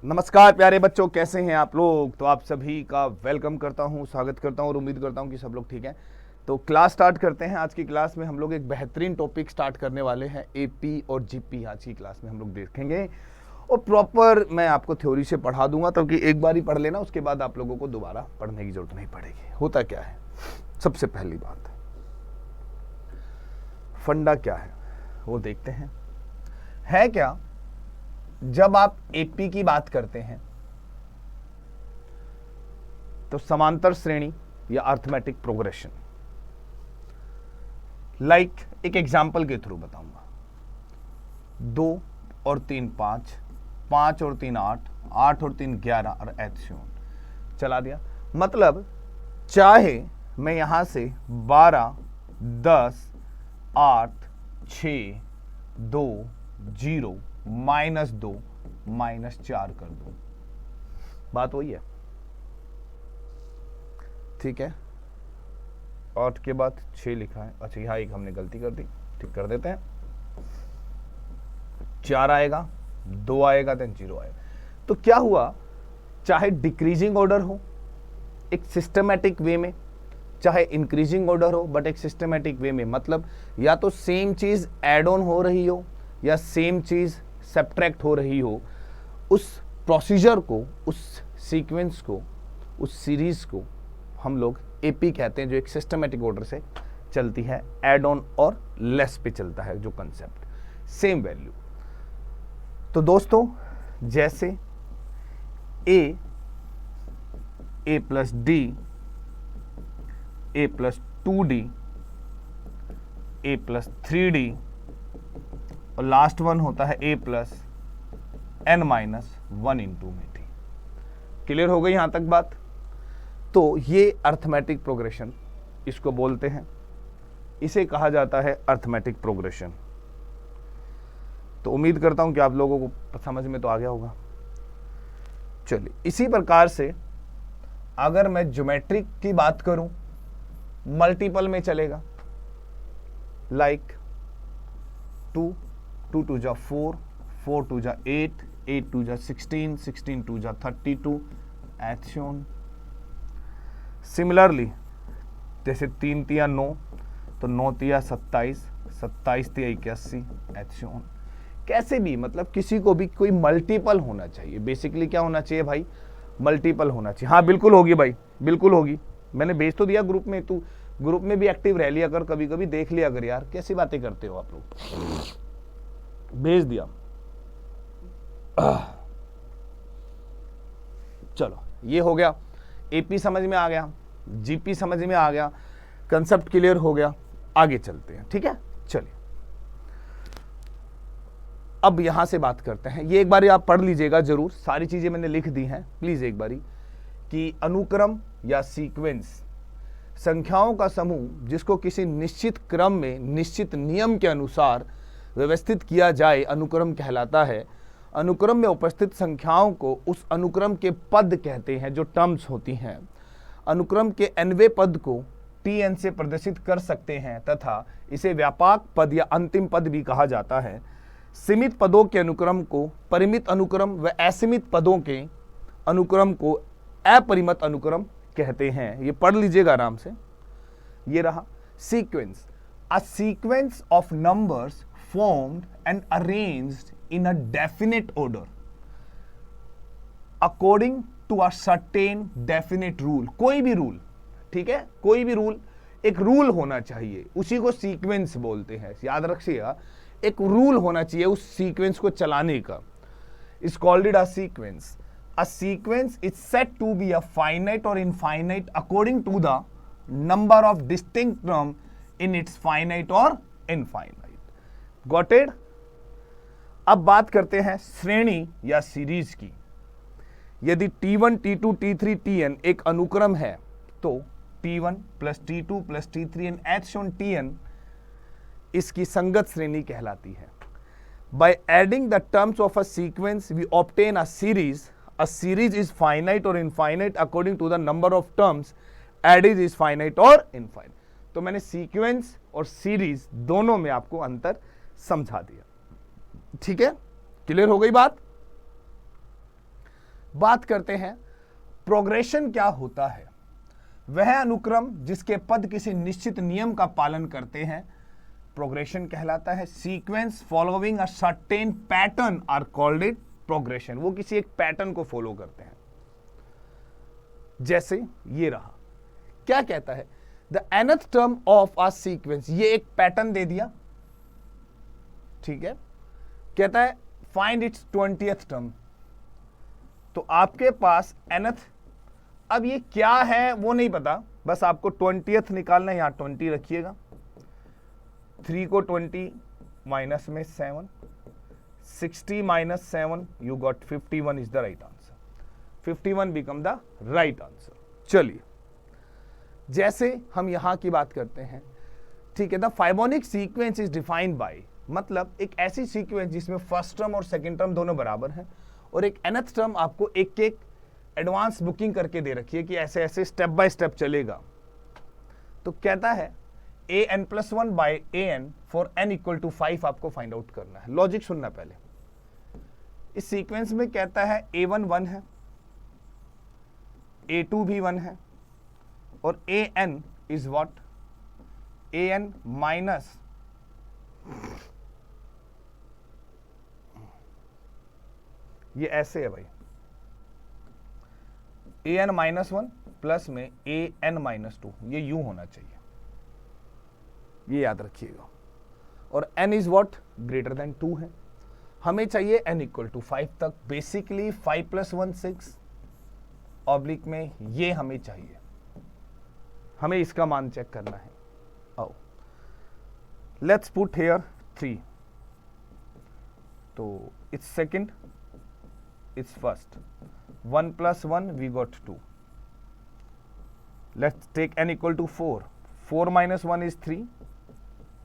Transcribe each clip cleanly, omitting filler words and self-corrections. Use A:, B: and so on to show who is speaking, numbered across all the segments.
A: नमस्कार प्यारे बच्चों, कैसे हैं आप लोग। तो आप सभी का वेलकम करता हूं, स्वागत करता हूं और उम्मीद करता हूं कि सब लोग ठीक हैं। तो क्लास स्टार्ट करते हैं। आज की क्लास में हम लोग एक बेहतरीन टॉपिक स्टार्ट करने वाले हैं। एपी और जीपी आज की क्लास में हम लोग देखेंगे और प्रॉपर मैं आपको थ्योरी से पढ़ा दूंगा, ताकि एक बार ही पढ़ लेना, उसके बाद आप लोगों को दोबारा पढ़ने की जरूरत नहीं पड़ेगी। होता क्या है, सबसे पहली बात फंडा क्या है वो देखते हैं। है क्या, जब आप एपी की बात करते हैं तो समांतर श्रेणी या अर्थमेटिक प्रोग्रेशन, लाइक एक एग्जाम्पल के थ्रू बताऊंगा। 2 और 3 5, 5 और 3 8, 8 और 3 11 और एथ्योन चला दिया। मतलब चाहे मैं यहां से 12 10 8 6 2 0 -2 -4 कर दूं, बात वही है। ठीक है, 8 के बाद 6 लिखा है। अच्छा यहाँ एक हमने गलती कर दी, ठीक कर देते हैं। 4 आएगा, 2 आएगा, देन 0 आएगा। तो क्या हुआ, चाहे डिक्रीजिंग ऑर्डर हो एक सिस्टमैटिक वे में, चाहे इंक्रीजिंग ऑर्डर हो बट एक सिस्टमैटिक वे में, मतलब या तो सेम चीज एड ऑन हो रही हो या सेम चीज सब्ट्रैक्ट हो रही हो, उस प्रोसीजर को, उस सीक्वेंस को, उस सीरीज को हम लोग एपी कहते हैं, जो एक सिस्टमैटिक ऑर्डर से चलती है, एड ऑन और लेस पे चलता है जो कंसेप्ट, सेम वैल्यू। तो दोस्तों जैसे ए प्लस डी, ए प्लस 2d, ए प्लस 3d और लास्ट वन होता है ए प्लस n-1 इंटू में टी। क्लियर हो गई यहां तक बात। तो ये अर्थमेटिक प्रोग्रेशन इसको बोलते हैं, इसे कहा जाता है अर्थमेटिक प्रोग्रेशन। तो उम्मीद करता हूं कि आप लोगों को समझ में तो आ गया होगा। चलिए, इसी प्रकार से अगर मैं ज्योमेट्रिक की बात करूं, मल्टीपल में चलेगा, लाइक 2 2 2 जा 4, 4 2 जा 8, 8 2 जा 16, 16 2 जा 32 एथ्योन। सिमिलरली जैसे 3 तिया 9, तो 9 तिया 27, 27 तिया 81 एथ्योन। कैसे भी, मतलब किसी को भी कोई मल्टीपल होना चाहिए। बेसिकली क्या होना चाहिए भाई, मल्टीपल होना चाहिए। हाँ बिल्कुल होगी भाई, बिल्कुल होगी। मैंने भेज तो दिया ग्रुप में, तू ग्रुप में भी एक्टिव रह लिया कर, कभी कभी देख लिया कर यार, कैसी बातें करते हो आप लोग। भेज दिया। चलो ये हो गया, एपी समझ में आ गया, जीपी समझ में आ गया, कंसेप्ट क्लियर हो गया। आगे चलते हैं, ठीक है। चलिए अब यहां से बात करते हैं। ये एक बारी आप पढ़ लीजिएगा जरूर, सारी चीजें मैंने लिख दी हैं, प्लीज एक बारी, कि अनुक्रम या सीक्वेंस संख्याओं का समूह जिसको किसी निश्चित क्रम में निश्चित नियम के अनुसार व्यवस्थित किया जाए, अनुक्रम कहलाता है। अनुक्रम में उपस्थित संख्याओं को उस अनुक्रम के पद कहते हैं, जो टर्म्स होती हैं। अनुक्रम के nवें पद को tn से प्रदर्शित कर सकते हैं तथा इसे व्यापक पद या अंतिम पद भी कहा जाता है। सीमित पदों के अनुक्रम को परिमित अनुक्रम व असीमित पदों के अनुक्रम को अपरिमित अनुक्रम कहते हैं। ये पढ़ लीजिएगा आराम से। ये रहा sequence, a sequence of numbers formed and arranged in a definite order according to a certain definite rule। कोई भी रूल, ठीक है, कोई भी रूल, एक रूल होना चाहिए, उसी को सीक्वेंस बोलते हैं। याद रखिएगा, एक रूल होना चाहिए उस सीक्वेंस को चलाने का। Is called it a sequence. A sequence is set to be a finite और infinite according to the number of distinct term in its finite और इनफाइनाइट। Got it. अब बात करते हैं श्रेणी या सीरीज की। यदि T1 T2 T3 Tn एक अनुक्रम है, तो T1 plus T2 plus T3 and एथ्योन Tn इसकी संगत श्रेणी कहलाती है। By adding the terms of a sequence, we obtain a series. A series is finite or infinite according to the number of terms added is finite और infinite। तो मैंने sequence और सीरीज दोनों में आपको अंतर समझा दिया। ठीक है, क्लियर हो गई बात। बात करते हैं प्रोग्रेशन क्या होता है। वह अनुक्रम जिसके पद किसी निश्चित नियम का पालन करते हैं प्रोग्रेशन कहलाता है। Sequence following a certain pattern are called it progression. वो किसी एक पैटर्न को फॉलो करते हैं। जैसे ये रहा, क्या कहता है, the nth term of a sequence, ये एक पैटर्न दे दिया, ठीक है। कहता है फाइंड इट्स 20th टर्म। तो आपके पास nth, अब ये क्या है वो नहीं पता, बस आपको 20th निकालना है। यहां 20 रखिएगा, 3 को 20 माइनस में 7, 60 minus 7 you got 51 is the right answer. 51 become the right answer. चलिए, जैसे हम यहां की बात करते हैं, ठीक है, the Fibonacci sequence is defined by, मतलब एक ऐसी सीक्वेंस जिसमें फर्स्ट टर्म और सेकंड टर्म दोनों बराबर हैं और एक nth टर्म आपको एक एक एडवांस बुकिंग करके दे रखी है कि ऐसे ऐसे स्टेप बाय स्टेप चलेगा। तो कहता है an+1 by an for n equal to 5 आपको फाइंड आउट करना है। लॉजिक सुनना पहले। इस सीक्वेंस में कहता है a1 1 है, a2 भी 1 है और an is what, an minus ये ऐसे है भाई, an-1 प्लस में an-2, ये यूं होना चाहिए, ये याद रखिएगा। और n is what, greater than 2 है। हमें चाहिए n इक्वल टू 5 तक। बेसिकली 5 + 1 6 ऑब्लिक में ये हमें चाहिए, हमें इसका मान चेक करना है। आओ लेट्स पुट हियर 3, तो it's second, it's first, 1 + 1 we got 2. Let's take n equal to 4. 4 minus 1 is 3.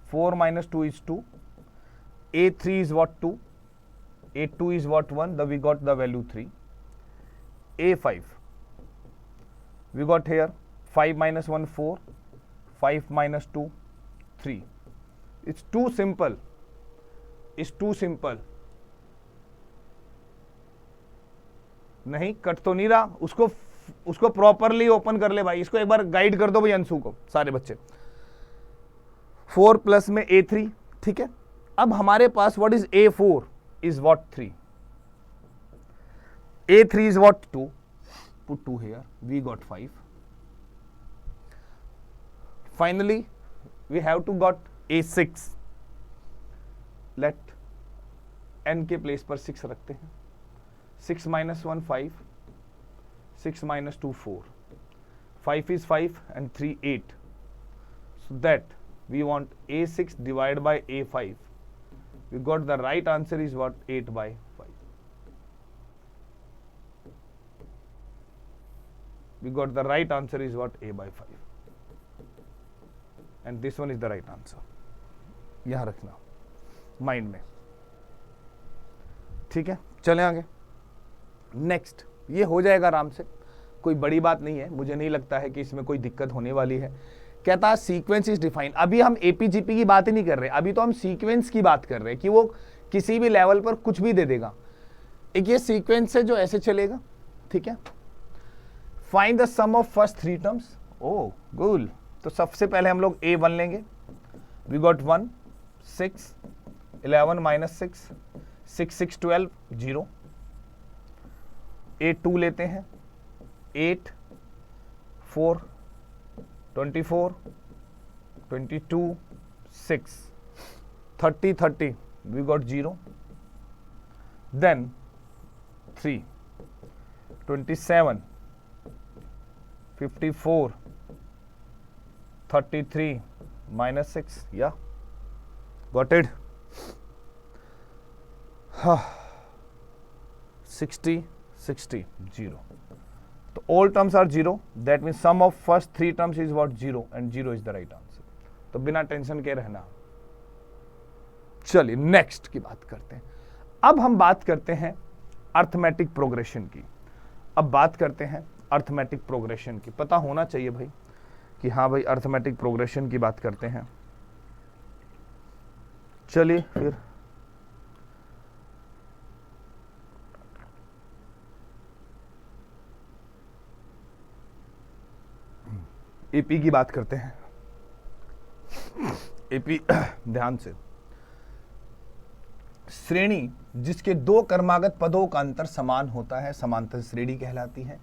A: 4 minus 2 is 2. A3 is what, 2. A2 is what, 1. We got the value 3. A5. We got here 5 minus 1 4. 5 minus 2 3. It's too simple. It's too simple. नहीं cut तो नहीं रहा, उसको properly open कर ले भाई। इसको एक बार गाइड कर दो भाई अंशु को, सारे बच्चे। 4 प्लस में A3, ठीक है। अब हमारे पास what is A4 is what 3, A3 is what 2, put 2 here, we got 5। Finally we have to got A6। Let n के प्लेस पर 6 रखते हैं। 6 minus 1 5, 6 minus 2 4, 5 is 5 and 3 8. So that we want A6 divided by A5. We got the right answer is what, 8 by 5. We got the right answer is what, A by 5. And this one is the right answer. यहां रखना mind में, ठीक है। चले आगे। Next, ये हो जाएगा आराम से, कोई बड़ी बात नहीं है, मुझे नहीं लगता है कि इसमें कोई दिक्कत होने वाली है। कहता है सीक्वेंस इज डिफाइंड। अभी हम एपीजीपी की बात ही नहीं कर रहे, अभी तो हम सीक्वेंस की बात कर रहे हैं कि वो किसी भी लेवल पर कुछ भी दे देगा। एक ये सीक्वेंस है जो ऐसे चलेगा, ठीक है। Find the sum of first 3 terms. Oh good, तो सबसे पहले हम लोग A1 लेंगे। We got 1 6, 11 minus 6, 6 6 12 0। A2 लेते हैं, 8 4 24 22 6 30 30, we got 0. Then 3 27 54 33 minus 6, yeah, got it. 60 60 0. So all terms are 0. That means sum of first 3 terms is what, 0, and 0 is the right answer. तो बिना टेंशन के रहना। चलिए नेक्स्ट की बात करते हैं। अब हम बात करते हैं अर्थमेटिक प्रोग्रेशन की। अब बात करते हैं अर्थमेटिक प्रोग्रेशन की। पता होना चाहिए भाई कि हाँ भाई अर्थमेटिक प्रोग्रेशन की बात करते हैं। चलिए फिर एपी की बात करते हैं। एपी ध्यान से, श्रेणी जिसके दो क्रमागत पदों का अंतर समान होता है समांतर श्रेणी कहलाती है।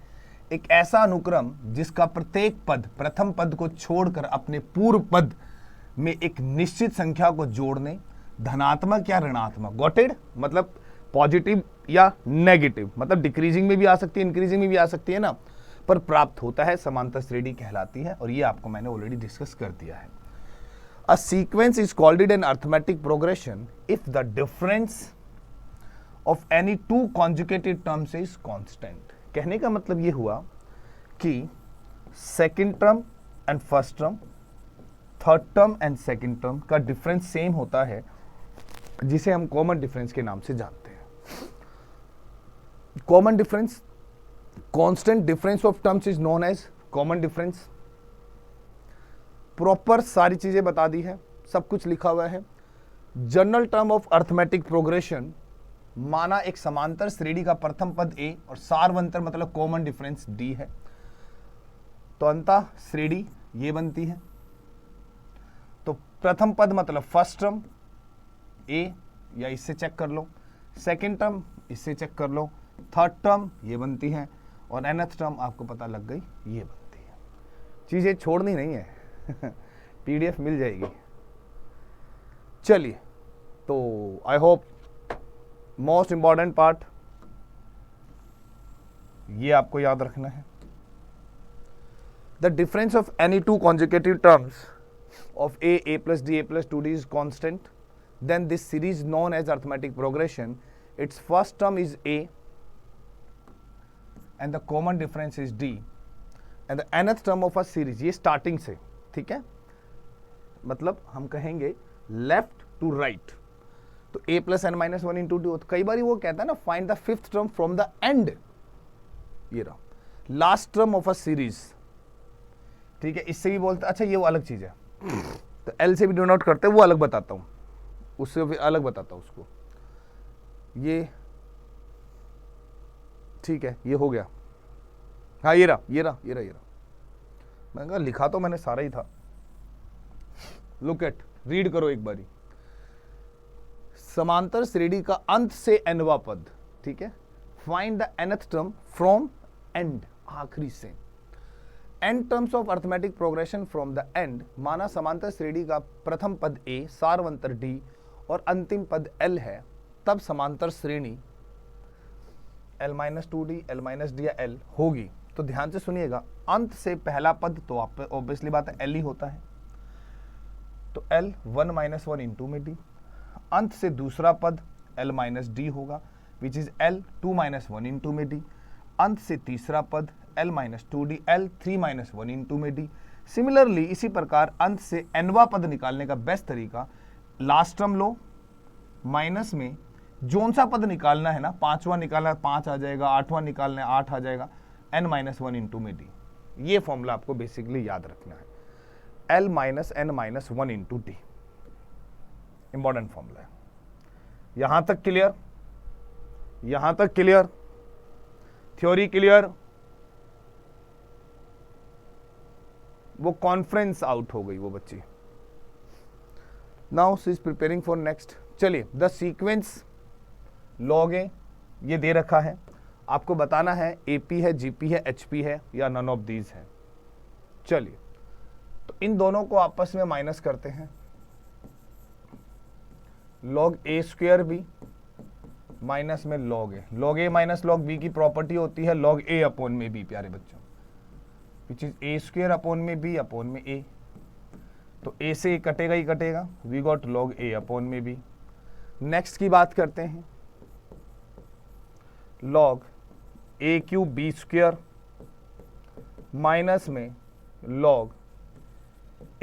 A: एक ऐसा अनुक्रम जिसका प्रत्येक पद प्रथम पद को छोड़कर अपने पूर्व पद में एक निश्चित संख्या को जोड़ने, धनात्मक या ऋणात्मक, गॉट इट, मतलब पॉजिटिव या नेगेटिव, मतलब डिक्रीजिंग में भी आ सकती है, इंक्रीजिंग में भी आ सकती है ना, पर प्राप्त होता है समांतर श्रेणी कहलाती है। और ये आपको मैंने ऑलरेडी डिस्कस कर दिया है। A sequence is called it an arithmetic progression if the difference of any two conjugated terms is constant। कहने का मतलब ये हुआ कि second term and first term, third term and second term का डिफरेंस सेम होता है, जिसे हम कॉमन डिफरेंस के नाम से जानते हैं। Common difference, constant difference of terms is known as common difference. Proper सारी चीजें बता दी है, सब कुछ लिखा हुआ है। General term of arithmetic progression, माना एक समांतर श्रेणी का प्रथम पद ए और सार्वंतर मतलब कॉमन डिफरेंस डी है, तो अंतः श्रेणी ये बनती है। तो प्रथम पद मतलब फर्स्ट टर्म ए, या इससे चेक कर लो, सेकंड टर्म इससे चेक कर लो, थर्ड टर्म ये बनती है, और nth टर्म आपको पता लग गई ये बनती है। चीजें छोड़नी नहीं है, पीडीएफ मिल जाएगी। चलिए, तो I hope most important part ये आपको याद रखना है। The difference of any two conjugative terms of a plus d, a plus 2d is constant, then this series known as arithmetic progression, its first term is a and the common difference is d and the nth term of a series, ये starting से, ठीक है, मतलब हम कहेंगे left to right, तो a plus n minus 1 into D. कई बार वो कहता है ना, find the fifth term from the and, ये रहा last term of a series, ठीक है। इससे भी बोलते, अच्छा ये वो अलग चीज है, तो एल से भी डिनोट करते, वो अलग बताता हूं, उससे भी अलग बताता हूं उसको। ये ठीक है, ये हो गया, हाँ ये रहा, ये रहा, ये रहा, ये रहा। मैं कहा लिखा तो मैंने सारा ही था। लुक एट, रीड करो एक बारी। समांतर श्रेणी का अंत से एनवा पद, ठीक है। Find the nth term from and, आखिरी से। n terms of arithmetic progression from the and, माना समांतर श्रेणी का प्रथम पद a, सार्वंतर d और अंतिम पद l है, तब समांतर श्रेणी l-2d, l-d या l होगी। तो ध्यान से सुनिएगा, अंत से पहला पद तो आप ऑब्वियसली बात है l ही होता है, तो l 1-1 इंटू में d। अंत से दूसरा पद l-d होगा, विच इज l 2-1 इंटू में d। अंत से तीसरा पद l-2d, l 3-1 इंटू में d। सिमिलरली इसी प्रकार अंत से nवा पद निकालने का बेस्ट तरीका, लास्ट टर्म लो, माइनस में जोन सा पद निकालना है ना, पांचवा निकालना है 5 आ जाएगा, आठवां निकालना है 8 आ जाएगा, n-1 इंटू में d। ये फॉर्मूला आपको बेसिकली याद रखना है, l-n-1 into d, important formula है। यहां तक क्लियर, यहां तक क्लियर, थ्योरी क्लियर। वो कॉन्फ्रेंस आउट हो गई वो बच्ची, now she is preparing for next. चलिए, द सीक्वेंस लॉग ए ये दे रखा है, आपको बताना है एपी है, जीपी है, एचपी है या नन ऑफ दीज है। चलिए, तो इन दोनों को आपस में माइनस करते हैं। Log A square B minus में log A, log A minus log B की प्रॉपर्टी होती है लॉग ए अपॉन में बी, प्यारे बच्चों, which is A square upon में बी अपॉन में ए। तो ए से कटेगा ही कटेगा, we got log A upon में बी। नेक्स्ट की बात करते हैं, log A cube B square minus में लॉग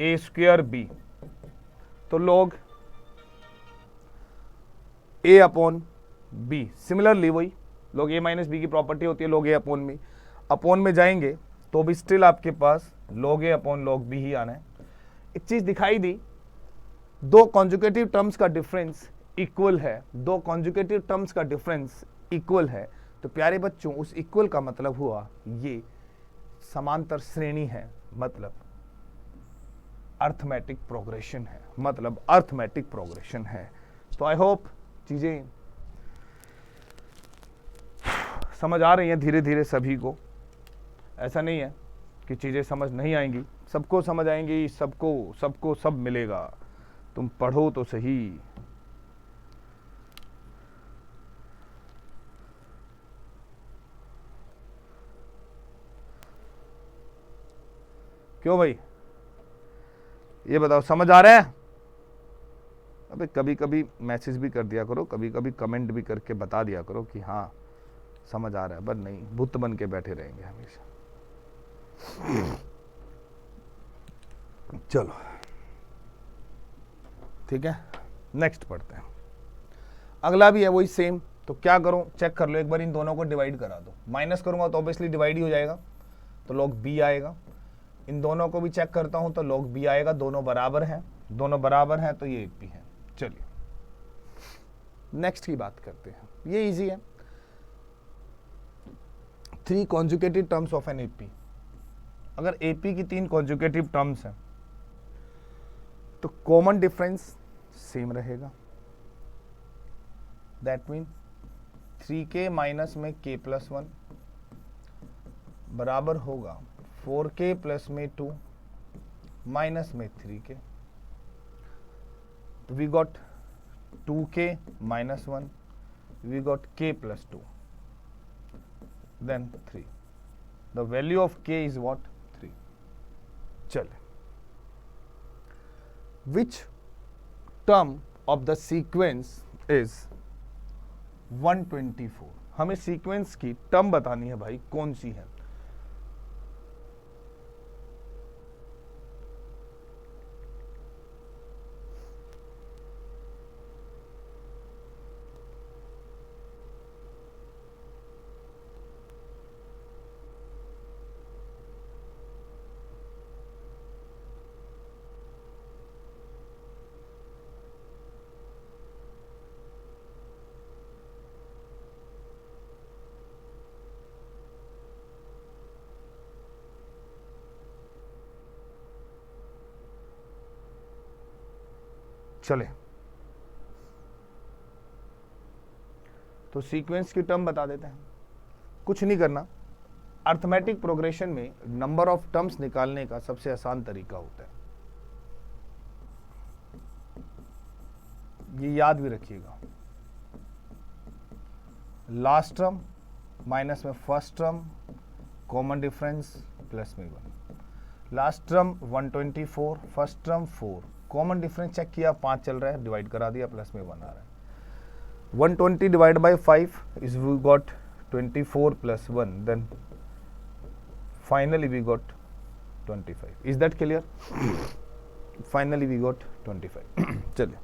A: ए स्क्वायर बी, तो log A upon B. Similarly वही लॉग ए माइनस बी की प्रॉपर्टी होती है log A upon B, upon में जाएंगे तो भी स्टिल आपके पास log A upon log B ही आना है। एक चीज दिखाई दी, दो कॉन्जुगेटिव टर्म्स का डिफरेंस इक्वल है, दो कॉन्जुगेटिव टर्म्स का डिफरेंस इक्वल है, तो प्यारे बच्चों उस इक्वल का मतलब हुआ ये समांतर श्रेणी है, मतलब अर्थमेटिक प्रोग्रेशन है, मतलब अर्थमेटिक प्रोग्रेशन है। तो आई होप चीजें समझ आ रही हैं धीरे धीरे सभी को। ऐसा नहीं है कि चीजें समझ नहीं आएंगी, सबको समझ आएंगी, सबको सब मिलेगा, तुम पढ़ो तो सही। क्यों भाई, ये बताओ समझ आ रहा है? अबे कभी कभी मैसेज भी कर दिया करो, कभी कभी कमेंट भी करके बता दिया करो कि हाँ समझ आ रहा है, पर नहीं भूत बन के बैठे रहेंगे हमेशा। चलो ठीक है, नेक्स्ट पढ़ते हैं। अगला भी है वही सेम। तो क्या करूं, चेक कर लो एक बार, इन दोनों को डिवाइड करा दो। माइनस करूंगा तो ऑब्वियसली डिवाइड ही हो जाएगा, तो log b आएगा। इन दोनों को भी चेक करता हूं तो log b आएगा, दोनों बराबर हैं, दोनों बराबर हैं तो ये AP है। चलिए नेक्स्ट की बात करते हैं, ये इजी है। 3 conjugative terms of an AP। अगर AP की 3 कॉन्जुगेटिव टर्म्स हैं तो कॉमन डिफरेंस सेम रहेगा। दैट मीन 3k माइनस में k प्लस 1 बराबर होगा 4k प्लस में 2 माइनस में 3k। तो we got 2k minus 1, we got k plus 2, then 3. The value of k is what? 3. चले, which term of the sequence is 124? हमें sequence की term बतानी है भाई, कौन सी है। चले, तो सीक्वेंस की टर्म बता देते हैं। कुछ नहीं करना, अर्थमेटिक प्रोग्रेशन में नंबर ऑफ टर्म्स निकालने का सबसे आसान तरीका होता है, ये याद भी रखिएगा। लास्ट टर्म माइनस में first term, common difference plus में 1। Last term 124, first term 4, common difference check किया 5 चल रहा है, डिवाइड करा दिया, प्लस में 1 आ रहा है। 120 divide by 5 is we got 24 plus 1, then finally we got 25. Is that clear? Finally we got 25. चलिए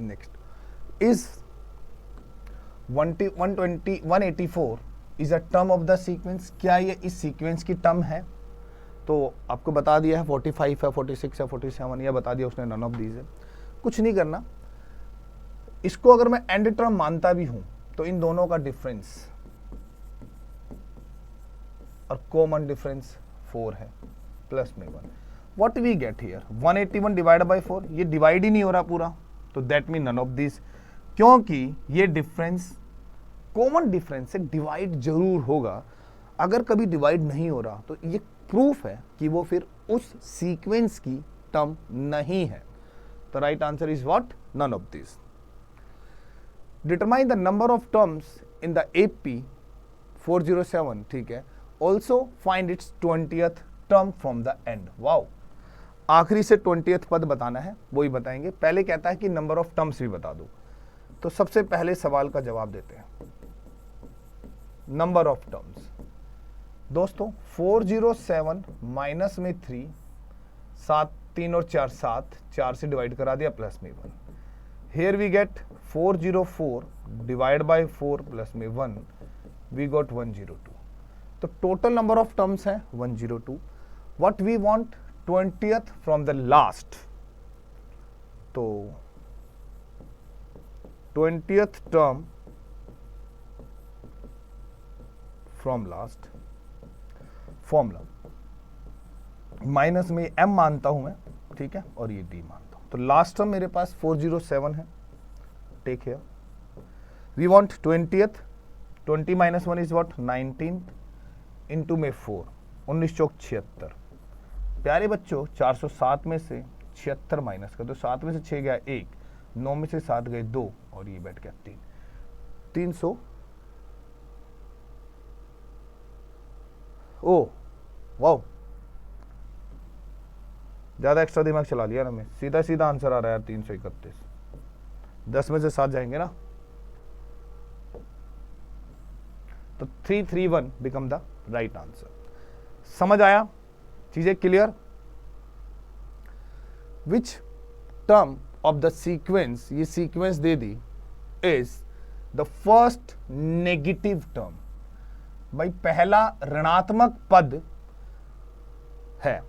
A: next, is 184 is a term of the sequence? क्या ये इस सीक्वेंस की टर्म है? तो आपको बता दिया है 45 है, 46 है, 47, या बता दिया उसने नन ऑफ दीज है। कुछ नहीं करना, इसको अगर मैं एंड टर्म मानता भी हूं तो इन दोनों का डिफरेंस और कॉमन डिफरेंस 4 है, प्लस में 1। What we get here, 181 divide by 4, ये डिवाइड ही नहीं हो रहा पूरा, तो that mean none of this, क्योंकि ये डिफरेंस कॉमन डिफरेंस से डिवाइड जरूर होगा। अगर कभी डिवाइड नहीं हो रहा तो ये प्रूफ है कि वो फिर उस सीक्वेंस की टर्म नहीं है। तो right answer is what, none of this. Determine the number of terms in the AP 407, ठीक है। Also find its 20th term from the end. Wow, आखिरी से 20th पद बताना है, वही बताएंगे। पहले कहता है कि नंबर ऑफ टर्म्स भी बता दो, तो सबसे पहले सवाल का जवाब देते हैं। नंबर ऑफ टर्म्स दोस्तों 407 माइनस में 3, 7 3 और 4 7, 4 से डिवाइड करा दिया, प्लस में 1। Here we get 404 divide by 4 plus में 1, वी गॉट 102। तो टोटल नंबर ऑफ टर्म्स है 102। What we want, 20th from the last, तो 20th term from last. Formula minus में m मानता हूं मैं, ठीक है, और ये d मानता हूं। तो लास्ट टर्म मेरे पास 407 है, take here. We want 20th, 20 minus 1 is what, 19 into में 4, 19 चौक 76। प्यारे बच्चों 407 में से 76 माइनस कर दो, 7 में से 6 गया 1, 9 में से 7 गए 2, और ये बैठ गया 3, 300। ओ वाओ, ज्यादा एक्स्ट्रा दिमाग चला लिया ना मैं, सीधा सीधा आंसर आ रहा है यार 331। 10 में से 7 जाएंगे ना, तो 331 बिकम द राइट आंसर। समझ आया, चीजें clear? Which term of the sequence, ये सीक्वेंस दे दी, is the first negative term. भाई पहला ऋणात्मक पद है,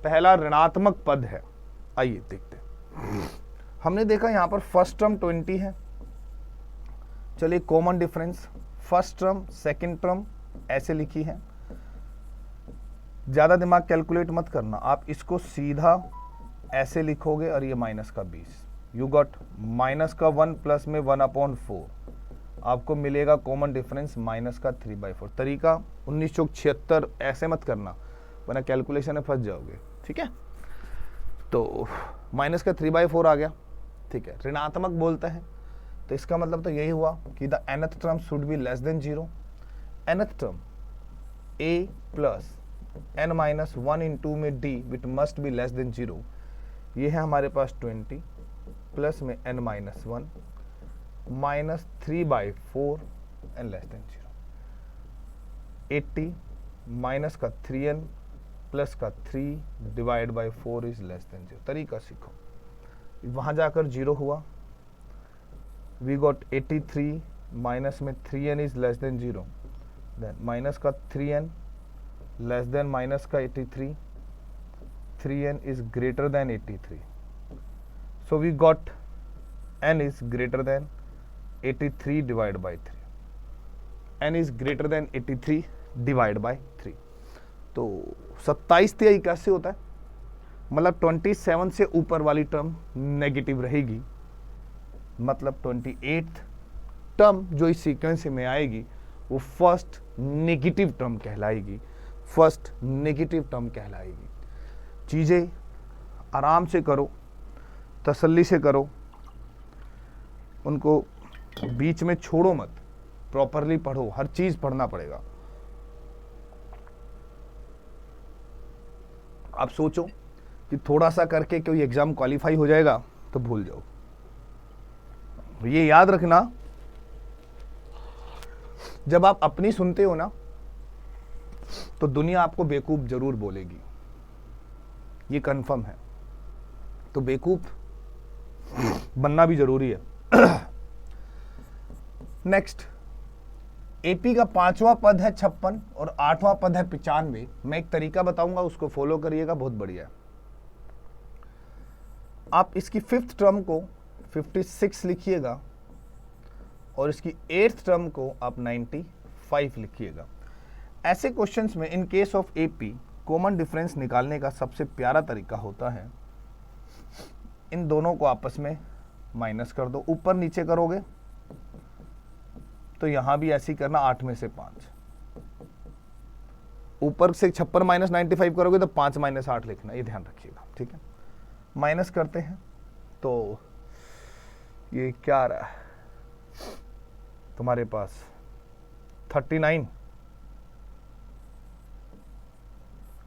A: पहला ऋणात्मक पद है। आइए देखते हैं। हमने देखा यहां पर फर्स्ट टर्म 20 है, चलिए common difference, first term second term ऐसे लिखी है। ज्यादा दिमाग कैलकुलेट मत करना, आप इसको सीधा ऐसे लिखोगे और ये माइनस का 20, यू गॉट माइनस का 1 प्लस में 1/4, आपको मिलेगा कॉमन डिफरेंस माइनस का 3/4। तरीका 19 चौक 76 ऐसे मत करना, वरना कैलकुलेशन में फंस जाओगे, ठीक है। तो माइनस का 3/4 आ गया, ठीक है, ऋणात्मक बोलता है, तो इसका मतलब तो यही हुआ कि the nth term should be less than 0। nth term a plus n minus 1 into में d which must be less than 0। ये है हमारे पास 20 प्लस में n minus 1 minus 3/4 n less than 0। 80 minus का 3n प्लस का 3 divide by 4 is less than 0। तरीका सीखो, वहां जाकर 0 हुआ, वी गॉट 83 माइनस में 3n is less than 0, then minus का 3n लेस देन माइनस का 83, 3n is greater than 83, so we got n is greater than 83 divide by 3, n is greater than 83 divide by 3। तो 27 तिहाई कैसे होता है, मतलब 27 से ऊपर वाली टर्म नेगेटिव रहेगी, मतलब 28th टर्म जो इस सीक्वेंस में आएगी वो फर्स्ट नेगेटिव टर्म कहलाएगी, फर्स्ट नेगेटिव टर्म कहलाएगी। चीजें आराम से करो, तसल्ली से करो, उनको बीच में छोड़ो मत, प्रॉपरली पढ़ो, हर चीज पढ़ना पड़ेगा। आप सोचो कि थोड़ा सा करके कोई एग्जाम क्वालिफाई हो जाएगा तो भूल जाओ। ये याद रखना, जब आप अपनी सुनते हो ना तो दुनिया आपको बेवकूफ जरूर बोलेगी, ये कंफर्म है, तो बेवकूफ बनना भी जरूरी है। नेक्स्ट, एपी का 5वां पद है 56 और 8वां पद है 95। मैं एक तरीका बताऊंगा, उसको फॉलो करिएगा, बहुत बढ़िया है। आप इसकी 5th टर्म को 56 लिखिएगा और इसकी 8th टर्म को आप 95 लिखिएगा। ऐसे क्वेश्चंस में in case of AP common difference निकालने का सबसे प्यारा तरीका होता है, इन दोनों को आपस में माइनस कर दो। ऊपर नीचे करोगे तो यहां भी ऐसे ही करना, 8 में से 5, ऊपर से 56 माइनस 95 करोगे तो 5 माइनस 8 लिखना, ये ध्यान रखिएगा, ठीक है। माइनस करते हैं तो ये क्या आ रहा है तुम्हारे पास 39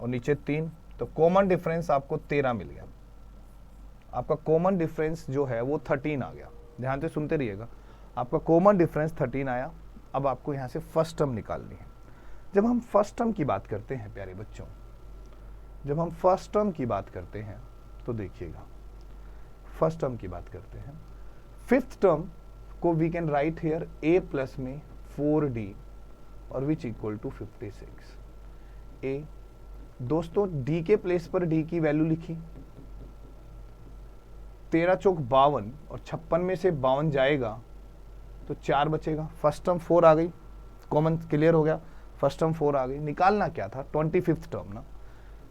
A: और नीचे 3, तो कॉमन डिफरेंस आपको 13 मिल गया। आपका कॉमन डिफरेंस जो है वो 13 आ गया, ध्यान से सुनते रहिएगा। आपका कॉमन डिफरेंस 13 आया। अब आपको यहां से फर्स्ट टर्म निकालनी है। जब हम फर्स्ट टर्म की बात करते हैं प्यारे बच्चों, जब हम फर्स्ट टर्म की बात करते हैं तो देखिएगा, फर्स्ट टर्म की बात करते हैं, 5th टर्म को we can write here a plus में 4d और विच इक्वल टू 56। a, दोस्तों d के प्लेस पर d की वैल्यू लिखी, 13 चौक 52 और 56 में से 52 जाएगा तो 4 बचेगा। फर्स्ट टर्म 4 आ गई, कॉमन क्लियर हो गया, फर्स्ट टर्म 4 आ गई। निकालना क्या था, 25th टर्म ना,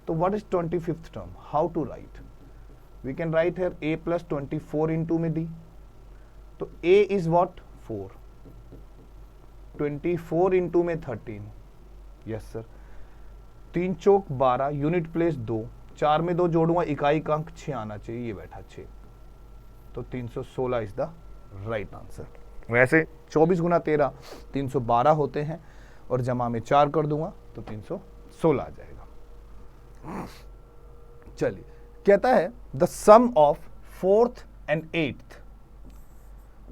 A: तो what is 25th term, how to write, we can write here a plus 24 into में d, तो a इज व्हाट 4, 24 इंटू में 13, यस सर, 3 चौक 12, यूनिट प्लेस 2, 4 में 2 जोड़ूंगा, इकाई का अंक 6 आना चाहिए, ये बैठा 6, तो 316 इज द राइट आंसर। वैसे 24 गुना 13 312 होते हैं, और जमा में 4 कर दूंगा तो 316 आ जाएगा। चलिए, कहता है the sum of 4th and 8th,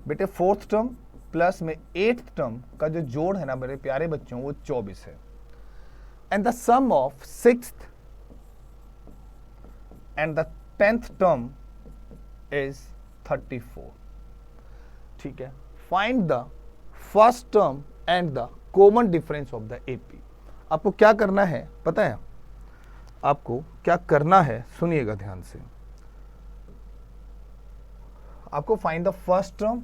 A: बेटे 4th टर्म प्लस में 8th टर्म का जो जोड़ है ना मेरे प्यारे बच्चों, वो 24 है, and the sum of 6th and the 10th term is 34। ठीक है, find the first term and the common difference of the AP. आपको क्या करना है पता है, आपको क्या करना है, सुनिएगा ध्यान से, आपको find the first term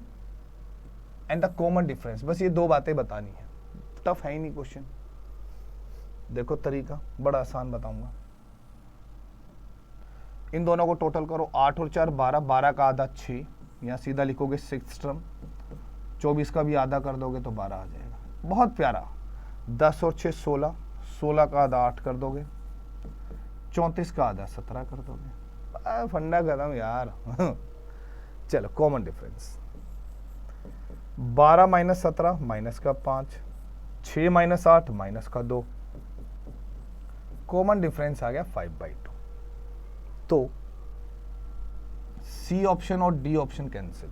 A: and the common difference, बस ये 2 बातें बतानी है। टफ है ही नहीं क्वेश्चन, देखो तरीका बड़ा आसान बताऊंगा। इन दोनों को टोटल करो, 8 और 4 12, 12 का आधा 6, यहाँ सीधा लिखोगे 6th टर्म, 24 का भी आधा कर दोगे तो 12 आ जाएगा, बहुत प्यारा। 10 और 6 16, 16 का आधा 8 कर दोगे, 34 का आधा 17 कर दोगे, फंडा खत्म यार। चलो कॉमन डिफरेंस, 12 माइनस 17 माइनस का 5, 6 माइनस 8 माइनस का 2, कॉमन डिफरेंस आ गया 5/2। तो सी ऑप्शन और D option cancel,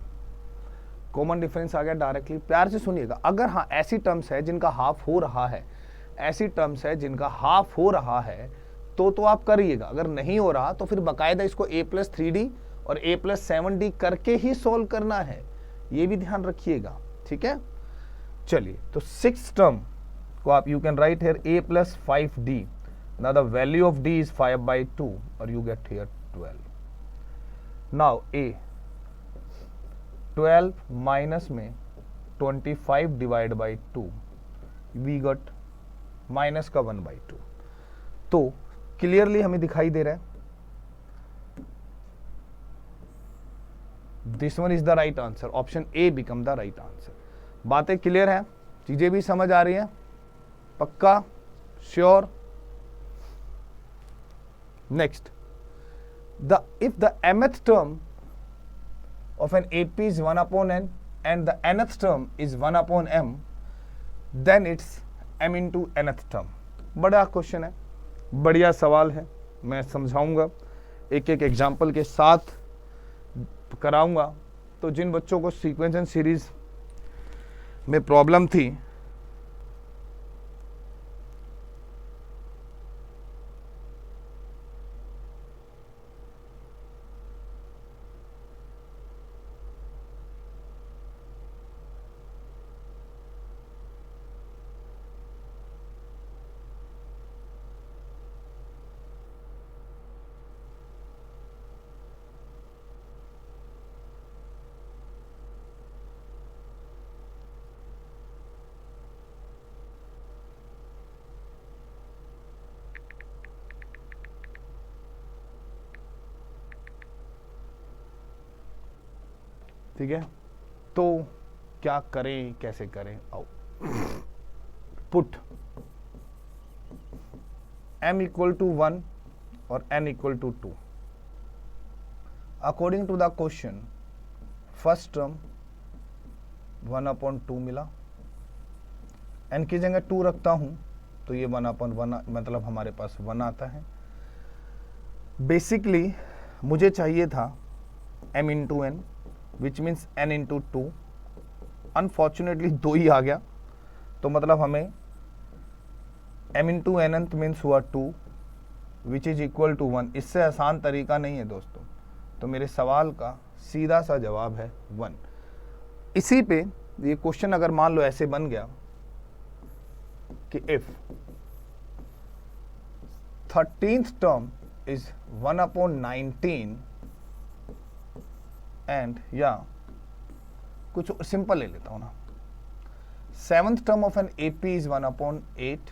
A: common difference आ गया डायरेक्टली। प्यार से सुनिएगा, अगर हाँ ऐसी टर्म्स है जिनका हाफ हो रहा है, ऐसी टर्म्स है जिनका हाफ हो रहा है, तो आप करिएगा, अगर नहीं हो रहा तो फिर बकायदा इसको a प्लस 3d और a प्लस 7d करके ही सॉल्व करना है, ये भी ध्यान रखिएगा, ठीक है। चलिए, तो 6th टर्म को आप you can write here a plus 5d, now the value of d is 5/2 or you get here 12. now a 12 minus में 25 divide by 2, we got minus का 1/2। तो क्लियरली हमें दिखाई दे रहा है this one is the right answer, option A become the right answer. बातें clear है, चीजें भी समझ आ रही हैं, पक्का, sure. Next, if the mth term of an AP is 1/n and the nth term is 1/m, then it's m into nth term। बड़ा question है, बढ़िया सवाल है, मैं समझाऊंगा, एक एक एग्जाम्पल के साथ कराऊंगा। तो जिन बच्चों को सीक्वेंस एंड सीरीज में प्रॉब्लम थी, ठीक है, तो क्या करें, कैसे करें, आओ। पुट m इक्वल टू 1 और n equal to 2। According to the question first term 1/2 मिला, n की जगह 2 रखता हूं तो ये 1/1 मतलब हमारे पास 1 आता है। बेसिकली मुझे चाहिए था m into n, which means n into 2, unfortunately 2 ही आ गया, तो मतलब हमें m इंटू एन मीन्स हुआ 2 विच इज इक्वल टू 1। इससे आसान तरीका नहीं है दोस्तों, तो मेरे सवाल का सीधा सा जवाब है 1। इसी पे ये क्वेश्चन अगर मान लो ऐसे बन गया कि if 13th term is 1/19 and, या कुछ सिंपल ले लेता हूं ना, 7th term of an AP is 1/8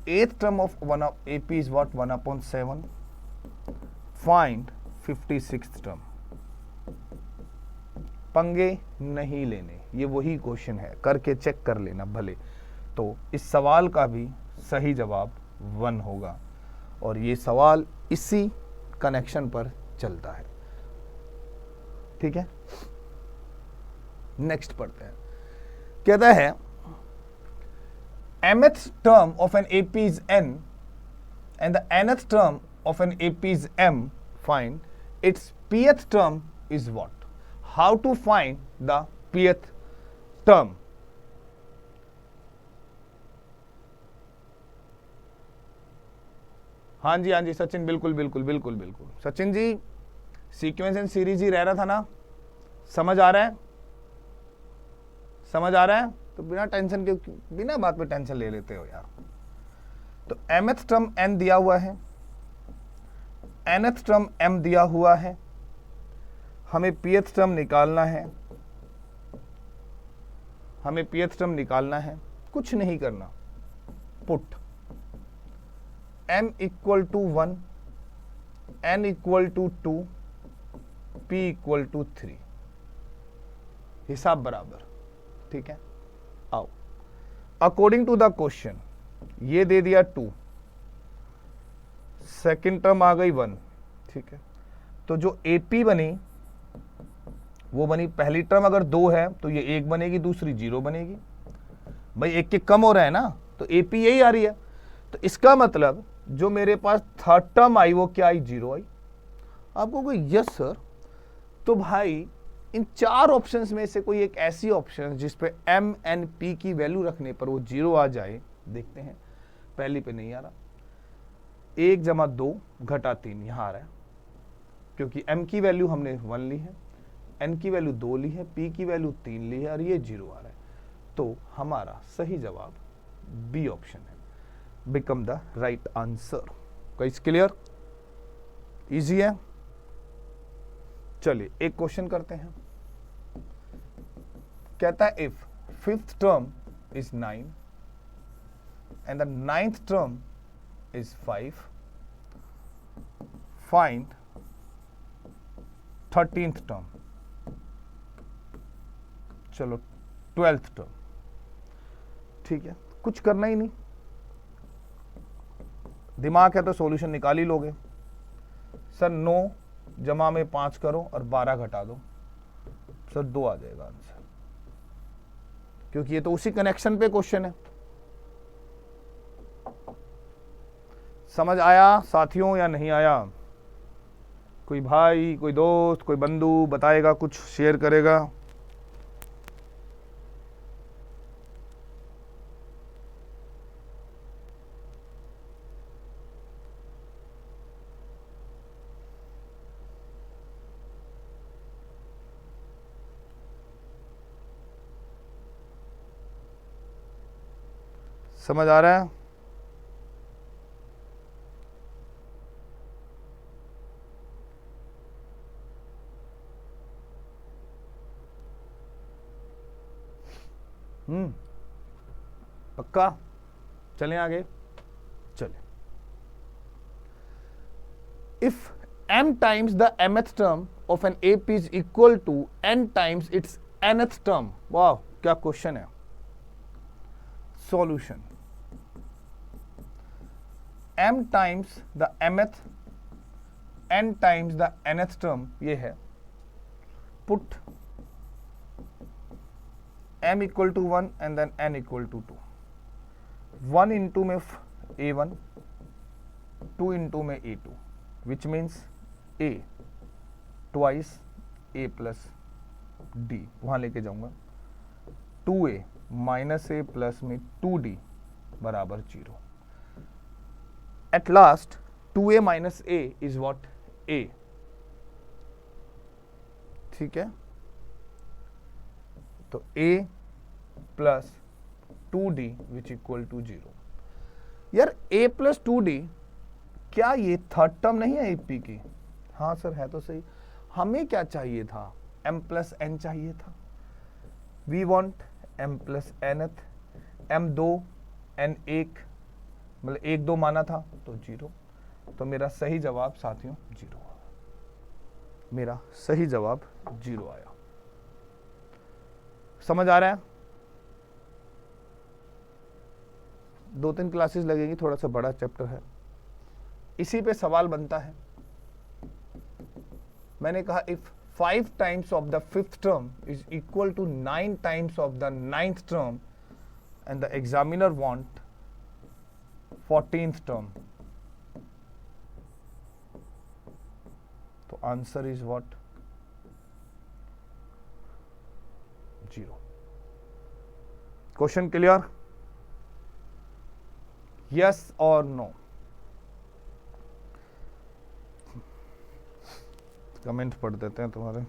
A: 8th term of 1 of AP is what? 1/7. Find 56th term. पंगे नहीं लेने, ये वही क्वेश्चन है, करके चेक कर लेना भले। तो इस सवाल का भी सही जवाब 1 होगा और ये सवाल इसी कनेक्शन पर चलता है। ठीक है, नेक्स्ट पढ़ते हैं। कहता है mth term of an AP is n and the nth term of an AP is m. Find its pth term is what? How to find the pth term? हाँ जी सचिन, बिल्कुल बिल्कुल बिल्कुल बिल्कुल Sachin ji, sequence and series ही रह रहा था ना, समझ आ रहा है? समझ आ रहा है? तो बिना टेंशन के, बिना बात पे टेंशन ले लेते हो यार। तो mth टर्म n दिया हुआ है, nth टर्म m दिया हुआ है, हमें pth टर्म निकालना है, हमें pth टर्म निकालना है। कुछ नहीं करना, put m equal to 1, n equal to 2, p equal to 3, हिसाब बराबर। ठीक है, आओ अकॉर्डिंग टू द क्वेश्चन ये दे दिया 2, सेकंड टर्म आ गई 1। ठीक है, तो जो AP बनी वो बनी, पहली टर्म अगर 2 है तो ये 1 बनेगी, दूसरी 0 बनेगी। भाई एक के कम हो रहा है ना, तो AP यही आ रही है। तो इसका मतलब जो मेरे पास थर्ड टर्म आई वो क्या आई? 0 आई। आपको कोई यस सर, तो भाई इन 4 ऑप्शंस में से कोई एक ऐसी ऑप्शन जिस पे m n p की वैल्यू रखने पर वो 0 आ जाए, देखते हैं। पहली पे नहीं आ रहा, 1 + 2 घटा 3 यहां आ रहा है, क्योंकि m की वैल्यू हमने 1 ली है, n की वैल्यू 2 ली है, p की वैल्यू 3 ली है और ये 0 आ रहा है। तो हमारा सही जवाब बी ऑप्शन है, become the right answer. Guys clear? Easy है। चलिए एक क्वेश्चन करते हैं। कहता है if 5th term is 9 and the 9th term is 5, find 13th term. चलो 12th टर्म। ठीक है, कुछ करना ही नहीं, दिमाग है तो सॉल्यूशन निकाल ही लोगे। सर 9 जमा में 5 करो और 12 घटा दो, सर 2 आ जाएगा आंसर, क्योंकि ये तो उसी कनेक्शन पे क्वेश्चन है। समझ आया साथियों या नहीं आया? कोई भाई, कोई दोस्त, कोई बंधु बताएगा, कुछ शेयर करेगा? समझ आ रहा है? पक्का? चलें आगे, चलें। If m times the mth term of an AP is equal to n times its nth term. वाह क्या क्वेश्चन है। Solution m times the mth, n times the nth term ये है। Put m equal to 1 and then n equal to 2। 1 into में a1, 2 into में a2, which means a twice a plus d, वहां लेके जाऊंगा। 2a minus a plus में 2d बराबर 0। At last 2a minus a is what? a। ठीक है, तो a plus 2d which equal to 0। यार a प्लस 2d, क्या ये थर्ड टर्म नहीं है AP की? हाँ सर है तो सही। हमें क्या चाहिए था? m प्लस n चाहिए था। We want m plus nth, m 2 n 1 मतलब 1 2 माना था तो 0, तो मेरा सही जवाब साथियों 0, मेरा सही जवाब 0 आया। समझ आ रहा है? 2-3 क्लासेस लगेंगी, थोड़ा सा बड़ा चैप्टर है। इसी पे सवाल बनता है। मैंने कहा if 5 times of the 5th term is equal to 9 times of the 9th term and the examiner want 14th term, तो answer is what? 0। Question clear? Yes और नो? कमेंट पढ़ देते हैं तुम्हारे।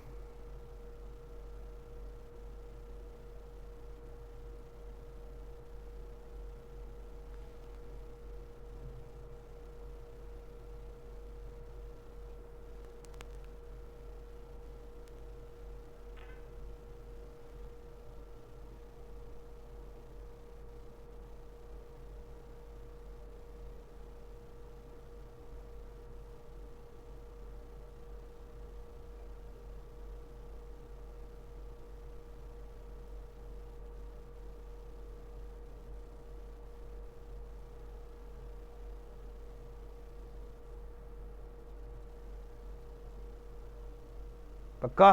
A: पक्का?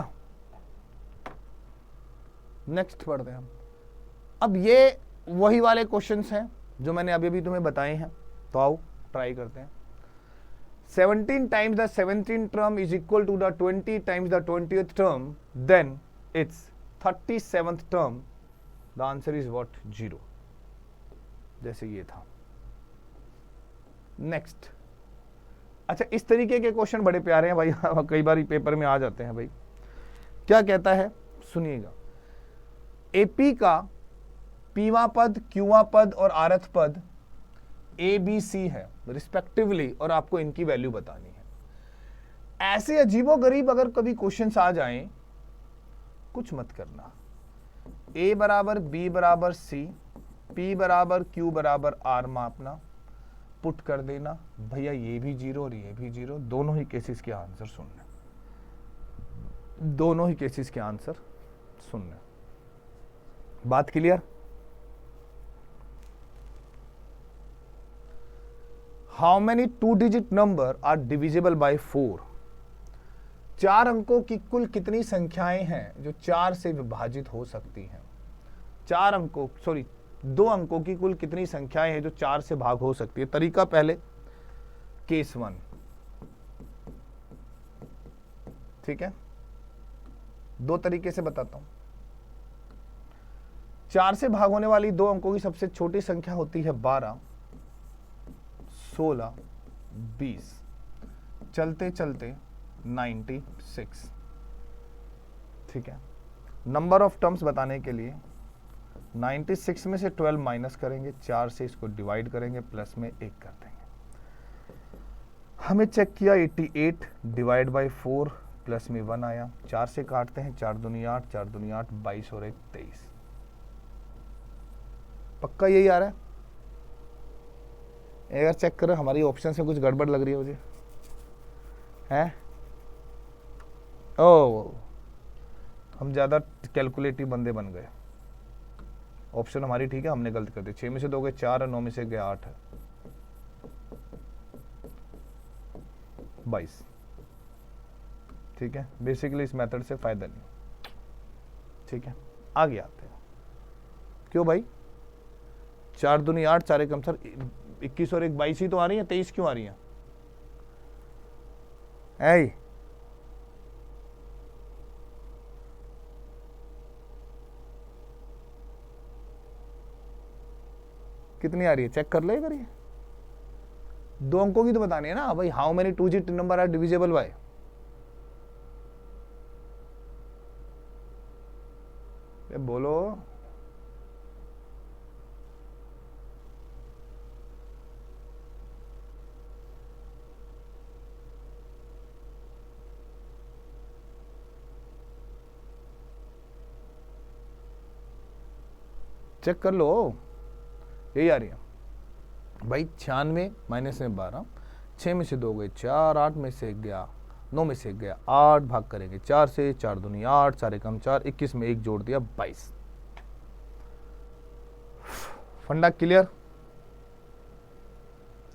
A: नेक्स्ट पढ़ते हैं हम। अब ये वही वाले क्वेश्चंस हैं जो मैंने अभी अभी तुम्हें बताए हैं, तो आओ ट्राई करते हैं। 17 times the 17th term is equal to the 20 times the 20th term, then its 37th term, the answer is what? 0। जैसे ये था। नेक्स्ट। अच्छा, इस तरीके के क्वेश्चन बड़े प्यारे हैं भाई, कई बार पेपर में आ जाते हैं भाई। क्या कहता है, सुनिएगा। एपी का पीवा पद, क्यूवा पद और आरथ पद ए बी सी है रिस्पेक्टिवली, और आपको इनकी वैल्यू बतानी है। ऐसे अजीबोगरीब अगर कभी क्वेश्चंस आ जाएं, कुछ मत करना। ए बराबर बी बराबर सी, पी बराबर क्यू बराबर आर मापना, पुट कर देना। भैया ये भी 0 और ये भी 0, दोनों ही केसेस के आंसर सुनने, दोनों ही केसेस के आंसर सुनने। बात clear? How many 2-digit number are divisible by 4? 4 अंकों की कुल कितनी संख्याएं हैं जो 4 से विभाजित हो सकती हैं? 4 अंकों, सॉरी 2 अंकों की कुल कितनी संख्याएं हैं जो 4 से भाग हो सकती है? तरीका पहले केस 1, ठीक है? 2 तरीके से बताता हूं। 4 से भाग होने वाली 2 अंकों की सबसे छोटी संख्या होती है 12, 16, 20, चलते चलते 96, ठीक है? नंबर ऑफ टर्म्स बताने के लिए 96 में से 12 माइनस करेंगे, 4 से इसको डिवाइड करेंगे, प्लस में 1 कर देंगे। हमें चेक किया 88 डिवाइड बाय 4, प्लस में 1 आया। 4 से काटते हैं, 4 दूनी 8, 4 दूनी 8, 22 और 1 23। पक्का यही आ रहा है? एक बार चेक करो, हमारी ऑप्शन से कुछ गड़बड़ लग रही है मुझे, हैं? ओ, हम ज़्यादा कैलकुलेटिव बंदे बन गए। ऑप्शन हमारी ठीक है, हमने गलत कर दी। 6 में से 2 गए 4 और 9 में से गए 8 है, 22, ठीक है? बेसिकली इस मेथड से फायदा नहीं, ठीक है? आगे आते हैं। क्यों भाई? 4 दूनी 8, 4 एकम सर 21 और 1 22 ही तो आ रही है, 23 क्यों आ रही है? ऐ कितनी आ रही है? चेक कर ले करिए। 2 अंकों की तो बतानी है ना भाई। How many 2-digit number are divisible by? बोलो। चेक कर लो, यही आ रही है। भाई 96 माइनस में 12, 6 में से 2 गए 4, 8 में से 1 गया, 9 में से 1 गया 8, भाग करेंगे 4 से, 4 दूनी 8, 4 एकम 4, 21 में 1 जोड़ दिया 22। फंडा क्लियर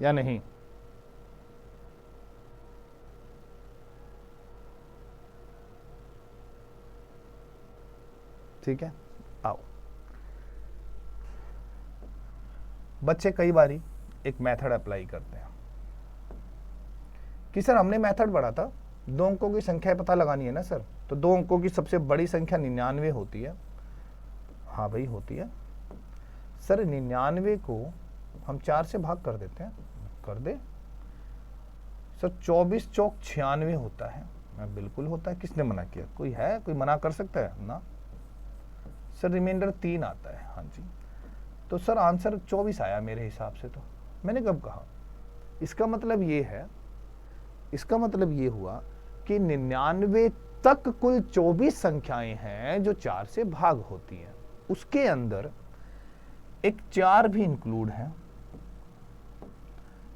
A: या नहीं? ठीक है, आओ। बच्चे कई बारी एक मेथड अप्लाई करते हैं कि सर हमने मेथड पढ़ा था, 2 अंकों की संख्या पता लगानी है ना सर, तो 2 अंकों की सबसे बड़ी संख्या 99 होती है। हाँ भाई होती है सर। 99 को हम 4 से भाग कर देते हैं, कर दे सर। 24 चौक 96 होता है। मैं बिल्कुल होता है, किसने मना किया? कोई है, कोई मना कर सकता है ना सर? रिमाइंडर 3 आता है। हाँ जी, तो सर आंसर 24 आया मेरे हिसाब से। तो मैंने कब कहा? इसका मतलब ये है, इसका मतलब ये हुआ कि 99 तक कुल 24 संख्याएं हैं जो 4 से भाग होती हैं। उसके अंदर एक 4 भी इंक्लूड है,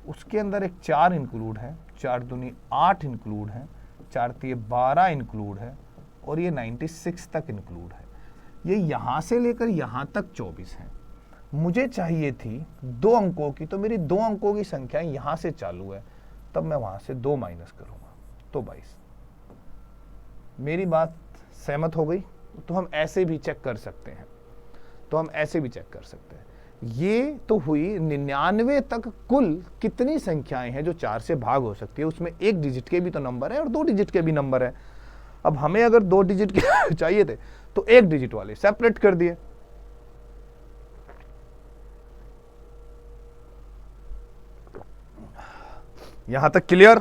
A: उसके अंदर एक 4 इंक्लूड है, 4 दूनी 8 इंक्लूड है, 4 तिये 12 इंक्लूड है, और ये 96 तक इंक्लूड है। ये यहां से लेकर यहां तक 24 है। मुझे चाहिए थी 2 अंकों की, तो मेरी 2 अंकों की संख्या यहां से चालू है, तब मैं वहां से 2 माइनस करूंगा तो 22। मेरी बात सहमत हो गई? तो हम ऐसे भी चेक कर सकते हैं, तो हम ऐसे भी चेक कर सकते हैं। ये तो हुई 99 तक कुल कितनी संख्याएं हैं जो 4 से भाग हो सकती है। उसमें 1 डिजिट के भी तो नंबर है और 2 डिजिट के भी नंबर है। अब हमें अगर 2 डिजिट के चाहिए थे तो 1 डिजिट वाले सेपरेट कर दिए। यहां तक क्लियर?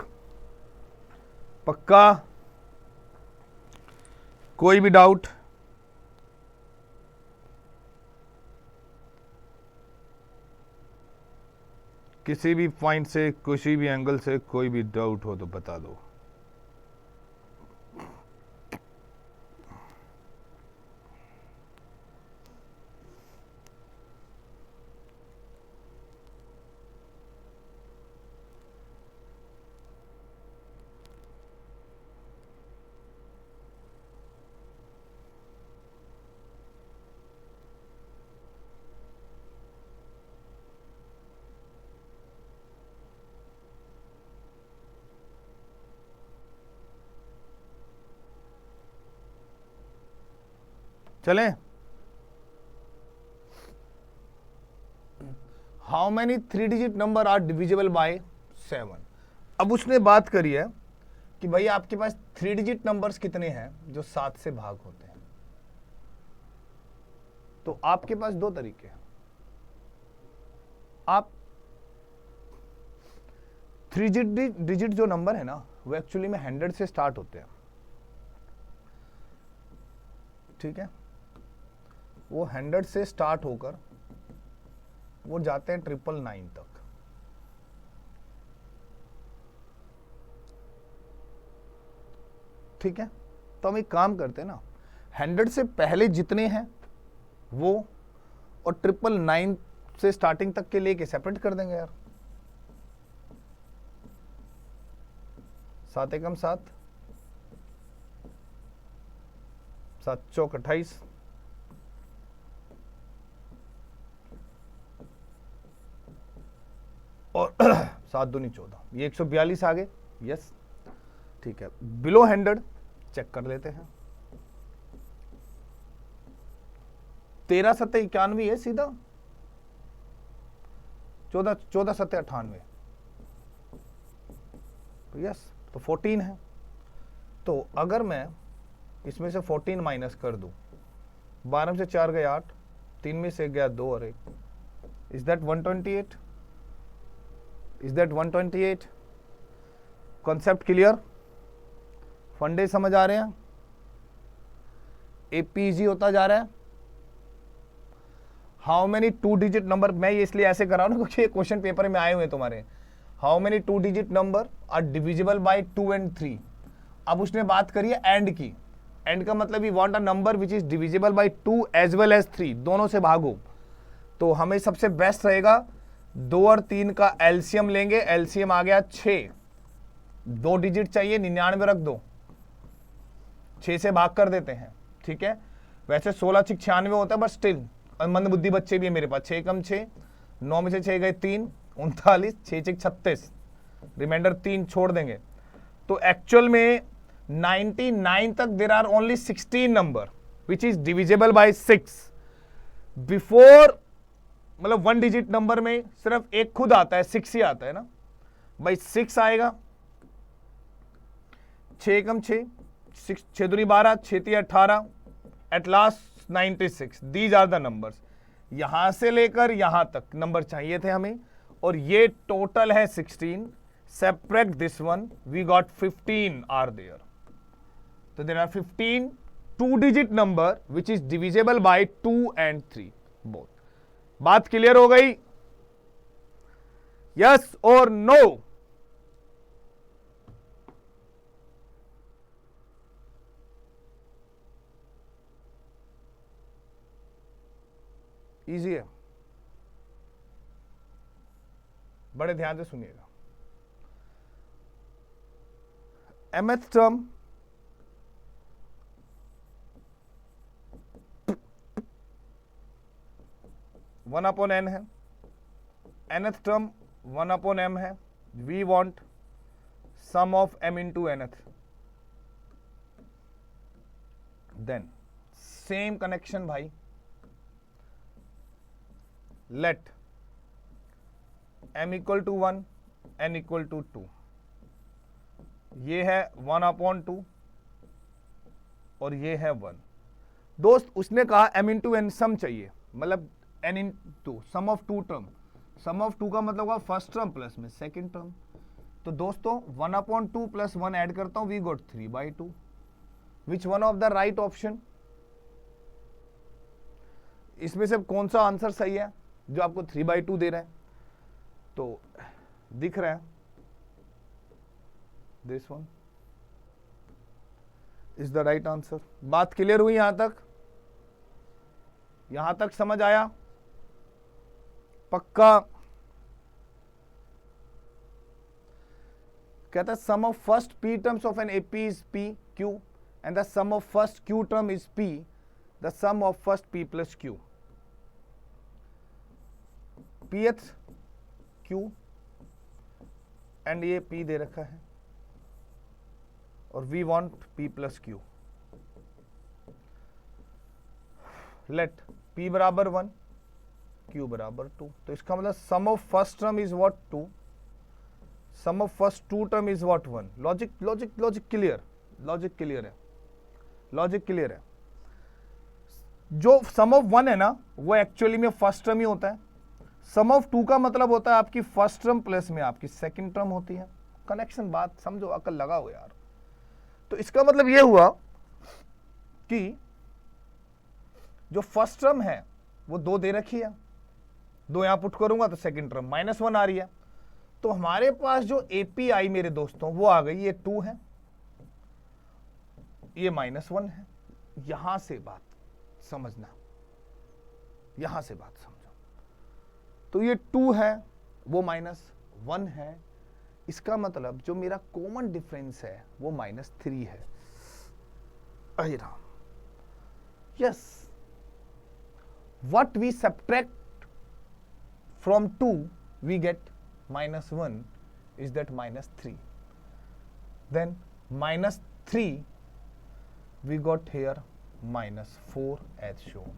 A: पक्का? कोई भी डाउट? किसी भी पॉइंट से, किसी भी एंगल से कोई भी डाउट हो तो बता दो। चलें? How many 3 digit number are divisible by 7? अब उसने बात करी है कि भाई आपके पास 3 डिजिट नंबर्स कितने हैं जो 7 से भाग होते हैं। तो आपके पास 2 तरीके हैं। आप 3 डिजिट जो नंबर है ना, वो एक्चुअली में 100 से स्टार्ट होते हैं। ठीक है, वो 100 से स्टार्ट होकर वो जाते हैं 999 तक। ठीक है, तो हम एक काम करते हैं ना, 100 से पहले जितने हैं वो, और 999 से स्टार्टिंग तक के लेके सेपरेट कर देंगे यार। 7 एकम 7, 7 चौक 28, और 7 दूनी 14, ये 142 आ गए। यस, ठीक है। बिलो 100 चेक कर लेते हैं। 13 7 91 है सीधा, 14 7 98, यस, तो 14 है। तो अगर मैं इसमें से 14 माइनस कर दूं, 12 में से 4 गए 8, 3 में से गया 2 और 1, is that 128? Is that 128? Concept clear? फंडे समझ आ रहे हैं? एपीजी होता जा रहा है। हाउ मेनी 2 डिजिट नंबर, मैं ये इसलिए ऐसे कर रहा हूं ना क्योंकि क्वेश्चन पेपर में आए हुए तुम्हारे। How many 2 digit number are divisible by 2 and 3? अब उसने बात करी है एंड की। एंड का मतलब we want a number which is divisible by 2 as well as 3, दोनों से भागो। तो हमें सबसे बेस्ट रहेगा 2 और 3 का एलसीएम लेंगे, एलसीएम आ गया 6, 2 डिजिट चाहिए, 99 रख दो, 6 से भाग कर देते हैं, ठीक है। वैसे 16 6 96 होता है, बट स्टिल मंद बुद्धि बच्चे भी है मेरे पास, 6 कम 6, 9 में से 6 गए 3, 39, 6 6 36, रिमाइंडर 3 छोड़ देंगे। तो एक्चुअल में 99 तक there are only 16 number which is divisible by 6। Before मतलब 1 डिजिट नंबर में सिर्फ एक खुद आता है, 6 ही आता है ना भाई, 6 आएगा, 6 कम 6, 6 दूनी 12, 6 3 18, at last 96। These are the numbers. यहां से लेकर यहां तक नंबर चाहिए थे हमें, और ये टोटल है 16। Separate this one, we got 15 are there. तो there are 15 2 digit number which is divisible by 2 and 3 both. बात क्लियर हो गई? यस और नो? इजी है, बड़े ध्यान से सुनिएगा। mth term one upon an है, nth टर्म 1 अपॉन m है। We want sum of m into nth। Then same connection भाई, let m equal to 1, n equal to 2। ये है 1 अपॉन 2 और ये है 1। दोस्त उसने कहा m इंटू एन सम चाहिए, मतलब n इंटू sum of 2 term. Sum of 2 का मतलब होगा फर्स्ट टर्म प्लस में सेकेंड टर्म। तो दोस्तों 1 अपॉन 2 प्लस 1 ऐड करता हूं, we got 3/2। Which one of the right option? इसमें से कौन सा आंसर सही है जो आपको 3/2 दे रहा है? तो दिख रहा है this one is the right answer. बात क्लियर हुई? यहां तक, यहां तक समझ आया? पक्का? कहता है sum of first p terms of an AP is p q and the sum of first q term is p, the sum of first p plus q। pth q and ये p दे रखा है और we want p plus q। Let p बराबर 1, q बराबर 2। तो इसका मतलब sum of first term is what 2, sum of first 2 term is what 1। Logic logic logic clear? Logic clear है, लॉजिक क्लियर है। जो सम ऑफ 1 है ना वो एक्चुअली में फर्स्ट टर्म ही होता है। सम ऑफ 2 का मतलब होता है आपकी फर्स्ट टर्म प्लस में आपकी सेकंड टर्म होती है। कनेक्शन बात समझो, अकल लगाओ यार। तो इसका मतलब ये हुआ कि जो फर्स्ट टर्म है वो 2 दे रखी है, 2 यहां पुट करूंगा तो सेकंड टर्म -1 आ रही है। तो हमारे पास जो AP आई मेरे दोस्तों वो आ गई, ये 2 है, ये -1 है। यहां से बात समझना, यहां से बात समझो। तो ये 2 है, वो -1 है। इसका मतलब जो मेरा कॉमन डिफरेंस है वो -3 है। अरे Ram, yes, what we subtract from 2 we get -1 is that -3. Then -3 we got here -4 as shown.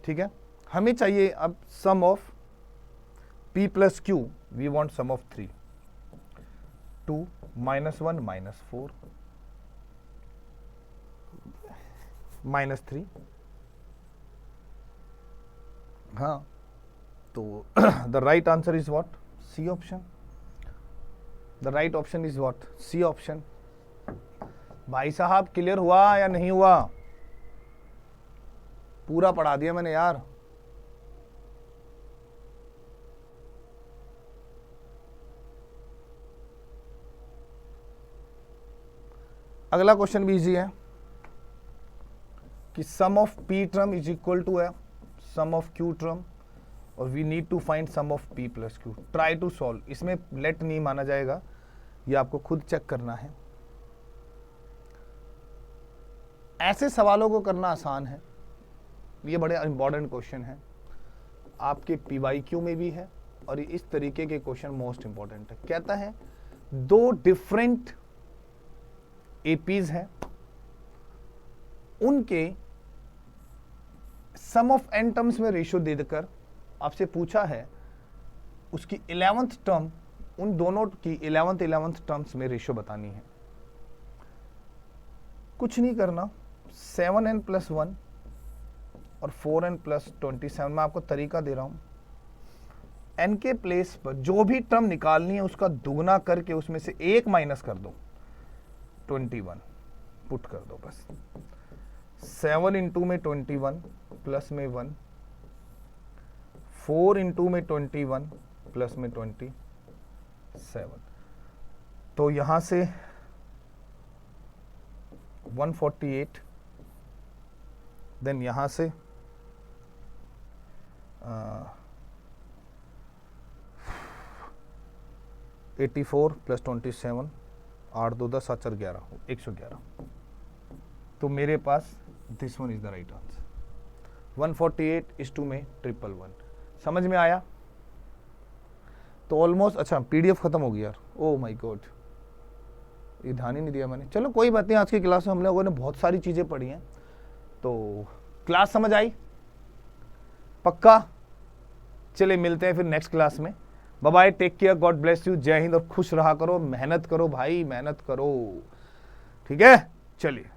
A: ठीक है, हमें चाहिए अब sum of p plus q। We want sum of 3, 2 -1 -4 -3। हाँ, तो the right answer is what? C option. The right option is what? C option. भाई साहब clear हुआ या नहीं हुआ? पूरा पढ़ा दिया मैंने यार। अगला क्वेश्चन भी इजी है। कि sum of P term is equal to है सम ऑफ क्यू टर्म, और we need to find sum of P plus Q. Try to solve, इसमें लेट नहीं माना जाएगा, ये आपको खुद चेक करना है। ऐसे सवालों को करना आसान है, ये बड़े इंपॉर्टेंट क्वेश्चन है, आपके PYQ में भी है, और इस तरीके के क्वेश्चन मोस्ट इंपॉर्टेंट है। कहता है दो डिफरेंट APs हैं, उनके सम ऑफ n टर्म्स में रेशियो दे देकर आपसे पूछा है उसकी 11th टर्म, उन दोनों की 11th टर्म्स में रेशियो बतानी है। कुछ नहीं करना, 7n + 1 और 4n + 27, मैं आपको तरीका दे रहा हूं। n के प्लेस पर जो भी टर्म निकालनी है उसका दुगना करके उसमें से एक माइनस कर दो, 21 पुट कर दो बस। 7 इंटू में 21 प्लस में 1, 4 इंटू में 21 प्लस में 27, तो यहां से 148, देन यहां से 84 + 27, 8 2 10 7 4 11, 111। तो मेरे पास this one is the right answer. 148 में 111। समझ में आया? तो ऑलमोस्ट, अच्छा PDF खत्म हो गया यार, ओ माय गॉड, ये ध्यान ही नहीं दिया मैंने। चलो कोई बात नहीं, आज की क्लास में हम लोगों ने बहुत सारी चीजें पढ़ी हैं, तो क्लास समझ आई पक्का? चले मिलते हैं फिर नेक्स्ट क्लास में। Bye bye, take care, God bless you, जय हिंद, और खुश रहा करो, मेहनत करो भाई, मेहनत करो, ठीक है? चलिए।